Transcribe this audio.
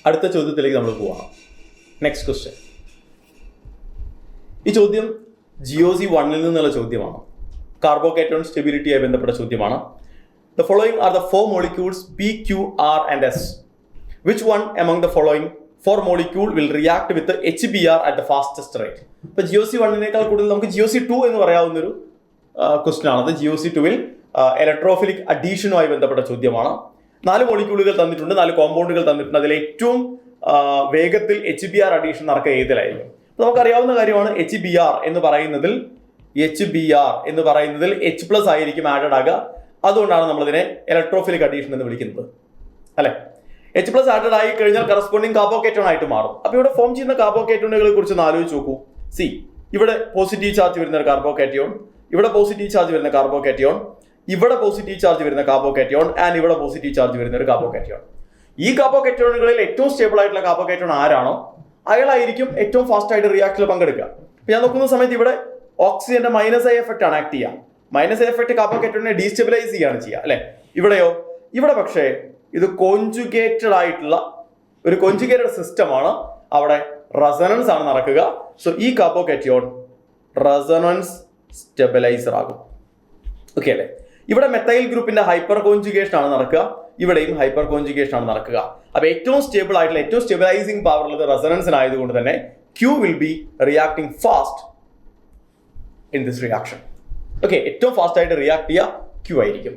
അടുത്ത ചോദ്യത്തിലേക്ക് നമ്മൾ പോവാം. Next question. ഈ ചോദ്യം GOC 1 നിന്നുള്ള ചോദ്യമാണ്. കാർബോകേറ്റോൺ സ്റ്റെബിലിറ്റിയായി ബന്ധപ്പെട്ട ചോദ്യമാണ്. The following are the 4 molecules P, Q, R and S. Which one among the following 4 molecule will react with the HBr at the fastest rate? ഇപ്പോൾ GOC 1 കൂടുതൽ നമുക്ക് GOC 2 എന്ന് പറയാവുന്നൊരു ക്വസ്റ്റ്യൻ ആണത്. GOC 2 ഇലക്ട്രോഫിലിക് അഡീഷനുമായി ബന്ധപ്പെട്ട ചോദ്യമാണ്. 4 മോളിക്യൂളുകൾ തന്നിട്ടുണ്ട്, 4 കോമ്പൗണ്ടുകൾ തന്നിട്ടുണ്ട്. അതിൽ ഏറ്റവും വേഗത്തിൽ HBr അഡീഷൻ നടക്കുക ഏതിലായിരിക്കും? നമുക്കറിയാവുന്ന കാര്യമാണ് HBr എന്ന് പറയുന്നതിൽ H+ ആയിരിക്കും ആഡഡ് ആകുക. അതുകൊണ്ടാണ് നമ്മളിതിനെ ഇലക്ട്രോഫിലിക് അഡീഷൻ എന്ന് വിളിക്കുന്നത്, അല്ലെ? H+ ആഡഡ് ആയി കഴിഞ്ഞാൽ കറസ്പോണ്ടിങ് കാർബോകേറ്റോൺ ആയിട്ട് മാറും. അപ്പൊ ഇവിടെ ഫോം ചെയ്യുന്ന കാർബോകേറ്റോണുകളെ കുറിച്ച് ഒന്ന് ആലോചിച്ച് നോക്കൂ. ഇവിടെ പോസിറ്റീവ് ചാർജ് വരുന്ന ഒരു കാർബോകേറ്റയോൺ, ഇവിടെ പോസിറ്റീവ് ചാർജ് വരുന്ന കാർബോകേറ്റയോൺ, ഇവിടെ പോസിറ്റീവ് ചാർജ് വരുന്ന കാർബോകേറ്റയോൺ ആൻഡ് ഇവിടെ പോസിറ്റീവ് ചാർജ് വരുന്ന ഒരു കാർബോകേറ്റയോൺ. ഈ കാർബോകേറ്റയോണുകളിൽ ഏറ്റവും സ്റ്റേബിൾ ആയിട്ടുള്ള കാർബോകേറ്റയോൺ ആരാണോ അയാളായിരിക്കും ഏറ്റവും ഫാസ്റ്റ് ആയിട്ട് റിയാക്ഷനിൽ പങ്കെടുക്കുക. ഞാൻ നോക്കുന്ന സമയത്ത് ഇവിടെ ഓക്സിജന്റെ -I എഫക്റ്റ് ആണ് ആക്ട് ചെയ്യുക. -I എഫക്റ്റ് കാർബോകേറ്റയോണിനെ ഡീസ്റ്റെബിലൈസ് ചെയ്യാണ് ചെയ്യുക, അല്ലെ? ഇവിടെ പക്ഷേ ഇത് കോൺജുഗേറ്റഡ് ആയിട്ടുള്ള ഒരു കോൺജുഗേറ്റഡ് സിസ്റ്റമാണ്. അവിടെ റെസൊണൻസ് ആണ് നടക്കുക. സോ ഈ കാർബോകേറ്റയോൺ റെസൊണൻസ് സ്റ്റെബിലൈസർ ആകും. ഓക്കെ അല്ലേ? ഇവിടെ മെത്തൈൽ ഗ്രൂപ്പിന്റെ ഹൈപ്പർ കോൺജുഗേഷൻ ആണ് നടക്കുക, ഇവിടെയും ഹൈപ്പർ കോൺജുഗേഷൻ ആണ് നടക്കുക. അപ്പൊ ഏറ്റവും സ്റ്റേബിൾ ആയിട്ടുള്ള ഏറ്റവും സ്റ്റെബിലൈസിംഗ് പവർ ഉള്ളത് റെസൊണൻസിനായതുകൊണ്ട് തന്നെ Q will be reacting fast in this reaction. Okay, ഏറ്റവും ഫാസ്റ്റ് ആയിട്ട് റിയാക്ട് ചെയ്യുക Q ആയിരിക്കും.